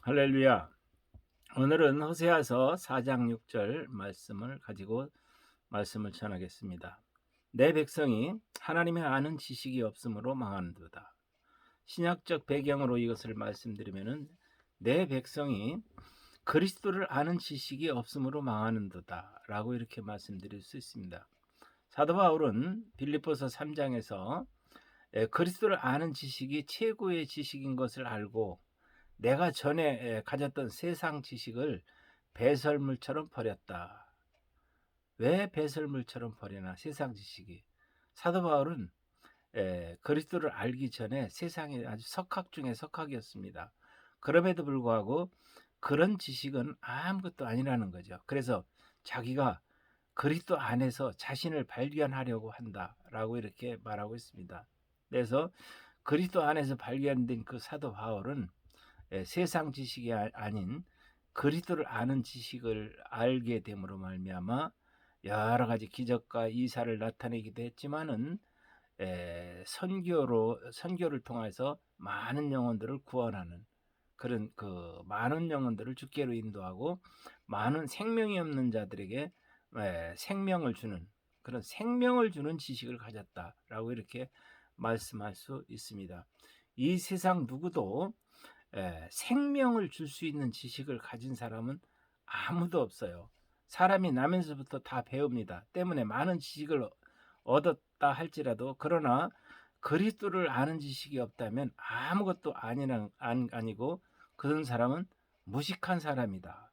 할렐루야. 오늘은 호세아서 4장 6절 말씀을 가지고 말씀을 전하겠습니다. 내 백성이 하나님의 아는 지식이 없으므로 망하는도다. 신약적 배경으로 이것을 말씀드리면은 내 백성이 그리스도를 아는 지식이 없으므로 망하는도다라고 이렇게 말씀드릴 수 있습니다. 사도 바울은 빌립보서 3장에서 그리스도를 아는 지식이 최고의 지식인 것을 알고 내가 전에 가졌던 세상 지식을 배설물처럼 버렸다. 왜 배설물처럼 버리나 세상 지식이. 사도 바울은 그리스도를 알기 전에 세상에 아주 석학 중에 석학이었습니다. 그럼에도 불구하고 그런 지식은 아무것도 아니라는 거죠. 그래서 자기가 그리스도 안에서 자신을 발견하려고 한다라고 이렇게 말하고 있습니다. 그래서 그리스도 안에서 발견된 그 사도 바울은 세상 지식이 아닌 그리스도를 아는 지식을 알게 됨으로 말미암아 여러 가지 기적과 이사를 나타내기도 했지만은 선교를 통해서 많은 영혼들을 구원하는 그런 그 많은 영혼들을 주께로 인도하고 많은 생명이 없는 자들에게 생명을 주는 그런 생명을 주는 지식을 가졌다라고 이렇게 말씀할 수 있습니다. 이 세상 누구도 생명을 줄 수 있는 지식을 가진 사람은 아무도 없어요. 사람이 나면서부터 다 배웁니다. 때문에 많은 지식을 얻었다 할지라도 그러나 그리스도를 아는 지식이 없다면 아무것도 아니고 그런 사람은 무식한 사람이다.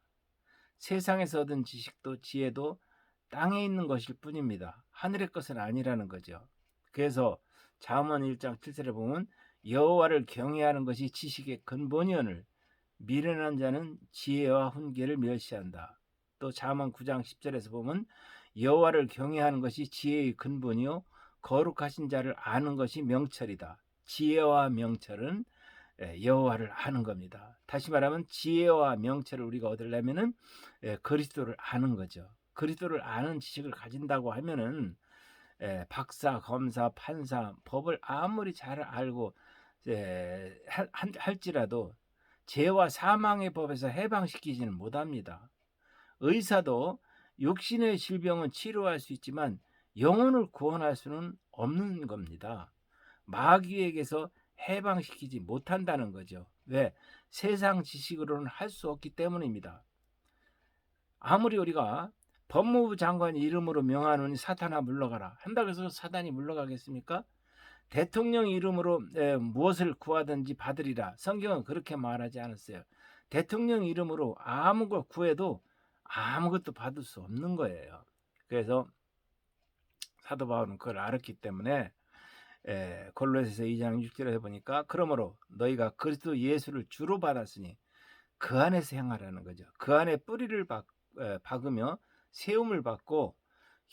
세상에서 얻은 지식도 지혜도 땅에 있는 것일 뿐입니다. 하늘의 것은 아니라는 거죠. 그래서 잠언 1장 7절에 보면 여호와를 경외하는 것이 지식의 근본이오늘 미련한 자는 지혜와 훈계를 멸시한다. 또 잠언 9장 10절에서 보면 여호와를 경외하는 것이 지혜의 근본이요 거룩하신 자를 아는 것이 명철이다. 지혜와 명철은 여호와를 아는 겁니다. 다시 말하면 지혜와 명철을 우리가 얻으려면은 그리스도를 아는 거죠. 그리스도를 아는 지식을 가진다고 하면은 박사, 검사, 판사, 법을 아무리 잘 알고 할지라도 죄와 사망의 법에서 해방시키지는 못합니다. 의사도 육신의 질병은 치료할 수 있지만 영혼을 구원할 수는 없는 겁니다. 마귀에게서 해방시키지 못한다는 거죠. 왜? 세상 지식으로는 할 수 없기 때문입니다. 아무리 우리가 법무부 장관 이름으로 명하노니 사탄아 물러가라 한다고 해서 사탄이 물러가겠습니까? 대통령 이름으로 무엇을 구하든지 받으리라. 성경은 그렇게 말하지 않았어요. 대통령 이름으로 아무 걸 구해도 아무것도 받을 수 없는 거예요. 그래서 사도 바울은 그걸 알았기 때문에 골로새서 2장 6절에 보니까 그러므로 너희가 그리스도 예수를 주로 받았으니 그 안에서 행하라는 거죠. 그 안에 뿌리를 박으며 세움을 받고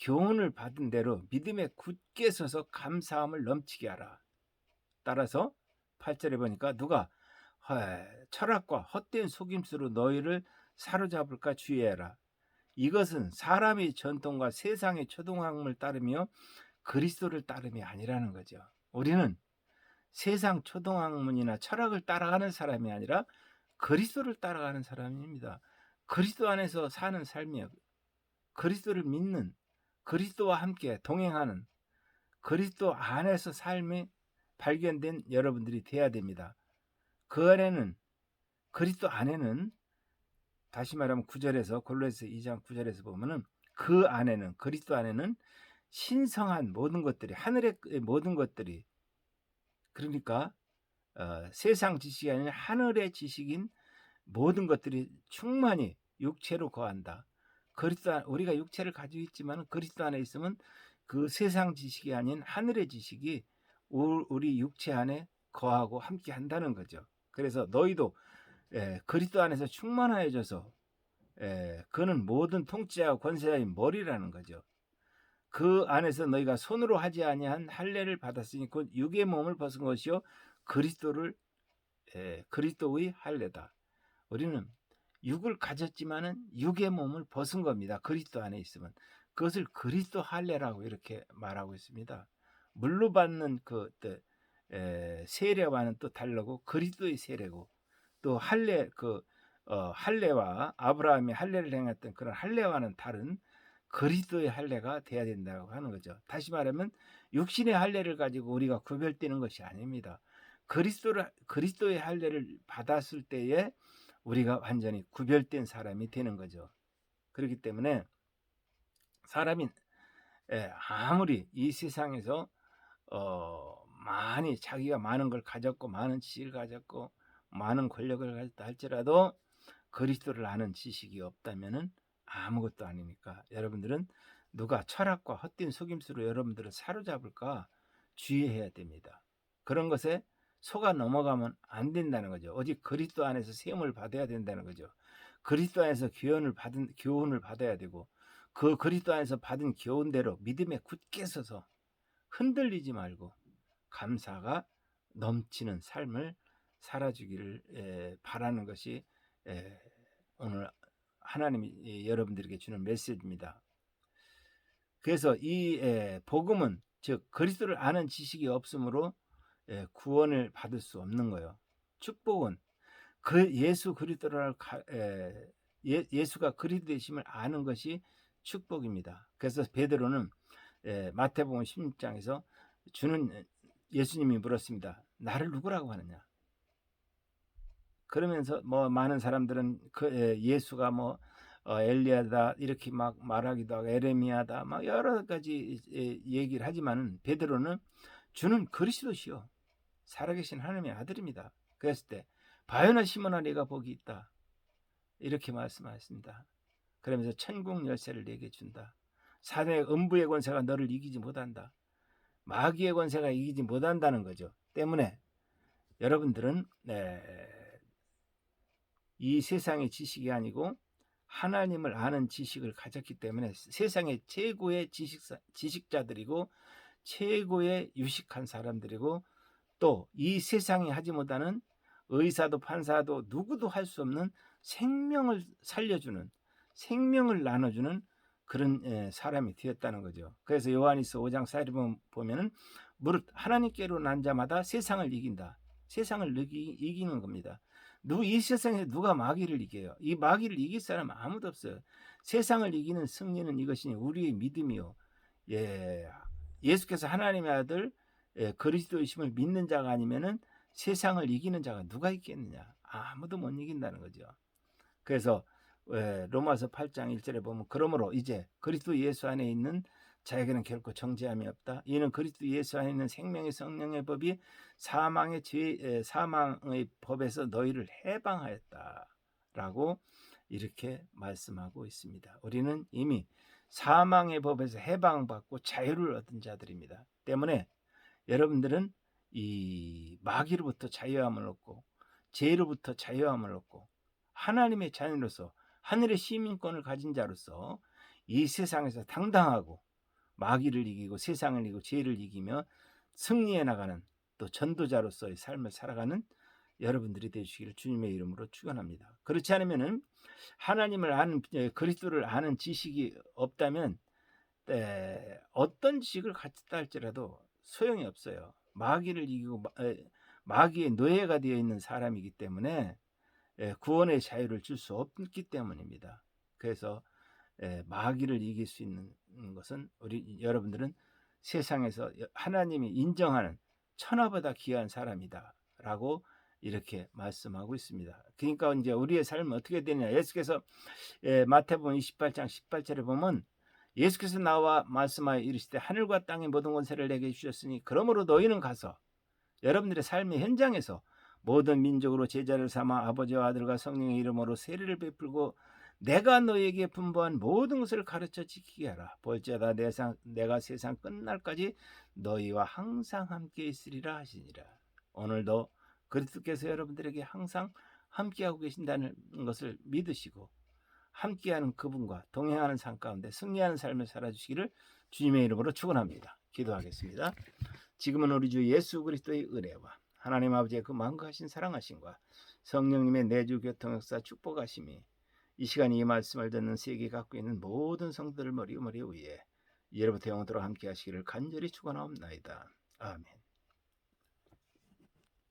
교훈을 받은 대로 믿음에 굳게 서서 감사함을 넘치게 하라. 따라서 8절에 보니까 누가 철학과 헛된 속임수로 너희를 사로잡을까 주의해라. 이것은 사람의 전통과 세상의 초등학문을 따르며 그리스도를 따름이 아니라는 거죠. 우리는 세상 초등학문이나 철학을 따라가는 사람이 아니라 그리스도를 따라가는 사람입니다. 그리스도 안에서 사는 삶이에요. 그리스도를 믿는, 그리스도와 함께 동행하는, 그리스도 안에서 삶이 발견된 여러분들이 돼야 됩니다. 그 안에는, 그리스도 안에는, 다시 말하면 9절에서 골로새서 2장 9절에서 보면은 그 안에는, 그리스도 안에는 신성한 모든 것들이, 하늘의 모든 것들이, 그러니까 세상 지식이 아닌 하늘의 지식인 모든 것들이 충만히 육체로 거한다. 우리가 육체를 가지고 있지만 그리스도 안에 있으면 그 세상 지식이 아닌 하늘의 지식이 우리 육체 안에 거하고 함께 한다는 거죠. 그래서 너희도 그리스도 안에서 충만하여져서 그는 모든 통치와 권세자의 머리라는 거죠. 그 안에서 너희가 손으로 하지 아니한 할례를 받았으니 곧 육의 몸을 벗은 것이요 그리스도의 할례다. 우리는 육을 가졌지만은 육의 몸을 벗은 겁니다. 그리스도 안에 있으면 그것을 그리스도 할례라고 이렇게 말하고 있습니다. 물로 받는 그 세례와는 또 다르고 그리스도의 세례고 또 할례 할례와 아브라함이 할례를 행했던 그런 할례와는 다른 그리스도의 할례가 돼야 된다고 하는 거죠. 다시 말하면 육신의 할례를 가지고 우리가 구별되는 것이 아닙니다. 그리스도의 할례를 받았을 때에 우리가 완전히 구별된 사람이 되는 거죠. 그렇기 때문에 사람이 아무리 이 세상에서 많이 자기가 많은 걸 가졌고 많은 지식을 가졌고 많은 권력을 가졌다 할지라도 그리스도를 아는 지식이 없다면은 아무것도 아니니까 여러분들은 누가 철학과 헛된 속임수로 여러분들을 사로잡을까 주의해야 됩니다. 그런 것에 속아 넘어가면 안 된다는 거죠. 오직 그리스도 안에서 세움을 받아야 된다는 거죠. 그리스도 안에서 교훈을 받아야 되고 그 그리스도 안에서 받은 교훈대로 믿음에 굳게 서서 흔들리지 말고 감사가 넘치는 삶을 살아주기를 바라는 것이 오늘 하나님이 여러분들에게 주는 메시지입니다. 그래서 이 복음은 즉 그리스도를 아는 지식이 없으므로 구원을 받을 수 없는 거예요. 축복은 예수 그리스도를 예수가 그리스도 되심을 아는 것이 축복입니다. 그래서 베드로는 마태복음 16장에서 예수님이 물었습니다. 나를 누구라고 하느냐? 그러면서 뭐 많은 사람들은 예수가 뭐 엘리야다 이렇게 막 말하기도 하고 에레미야다 막 여러 가지 얘기를 하지만은 베드로는 주는 그리스도시요 살아계신 하나님의 아들입니다. 그랬을 때 바요나 시몬아 네가 복이 있다 이렇게 말씀하셨습니다. 그러면서 천국 열쇠를 내게 준다. 사단의 음부의 권세가 너를 이기지 못한다. 마귀의 권세가 이기지 못한다는 거죠. 때문에 여러분들은 이 세상의 지식이 아니고 하나님을 아는 지식을 가졌기 때문에 세상의 최고의 지식자들이고 최고의 유식한 사람들이고 또 이 세상이 하지 못하는 의사도 판사도 누구도 할 수 없는 생명을 살려주는 생명을 나눠주는 그런 사람이 되었다는 거죠. 그래서 요한일서 5장 4절에 보면은 무릇 하나님께로 난 자마다 세상을 이긴다. 세상을 이기는 겁니다. 이 세상에 누가 마귀를 이겨요? 이 마귀를 이길 사람 아무도 없어요. 세상을 이기는 승리는 이것이니 우리의 믿음이요. 예수께서 하나님의 아들 그리스도이심을 믿는 자가 아니면은 세상을 이기는 자가 누가 있겠느냐? 아무도 못 이긴다는 거죠. 그래서 로마서 8장 1절에 보면 그러므로 이제 그리스도 예수 안에 있는 자에게는 결코 정죄함이 없다. 이는 그리스도 예수 안에 있는 생명의 성령의 법이 사망의 법에서 너희를 해방하였다라고 이렇게 말씀하고 있습니다. 우리는 이미 사망의 법에서 해방받고 자유를 얻은 자들입니다. 때문에 여러분들은 이 마귀로부터 자유함을 얻고 죄로부터 자유함을 얻고 하나님의 자녀로서 하늘의 시민권을 가진 자로서 이 세상에서 당당하고 마귀를 이기고 세상을 이기고 죄를 이기며 승리해 나가는 또 전도자로서의 삶을 살아가는 여러분들이 되시기를 주님의 이름으로 축원합니다. 그렇지 않으면은 하나님을 아는 그리스도를 아는 지식이 없다면 어떤 지식을 갖다 할지라도 소용이 없어요. 마귀를 이기고 마귀의 노예가 되어 있는 사람이기 때문에 구원의 자유를 줄 수 없기 때문입니다. 그래서 마귀를 이길 수 있는 것은 여러분들은 세상에서 하나님이 인정하는 천하보다 귀한 사람이다라고 이렇게 말씀하고 있습니다. 그러니까 이제 우리의 삶은 어떻게 되느냐? 예수께서 마태복음 28장 18절에 보면 예수께서 나와 말씀하여 이르시되 하늘과 땅의 모든 권세를 내게 주셨으니 그러므로 너희는 가서 여러분들의 삶의 현장에서 모든 민족으로 제자를 삼아 아버지와 아들과 성령의 이름으로 세례를 베풀고 내가 너희에게 분부한 모든 것을 가르쳐 지키게 하라. 볼지어다 내가 세상 끝날까지 너희와 항상 함께 있으리라 하시니라. 오늘도 그리스도께서 여러분들에게 항상 함께하고 계신다는 것을 믿으시고 함께하는 그분과 동행하는 삶 가운데 승리하는 삶을 살아주시기를 주님의 이름으로 축원합니다. 기도하겠습니다. 지금은 우리 주 예수 그리스도의 은혜와 하나님 아버지의 그 만거하신 사랑하심과 성령님의 내주 교통 역사 축복하심이 이 시간 이 말씀을 듣는 세계 갖고 있는 모든 성도들 머리 위에 예로부터 영원토록 함께 하시기를 간절히 축원하옵나이다. 아멘.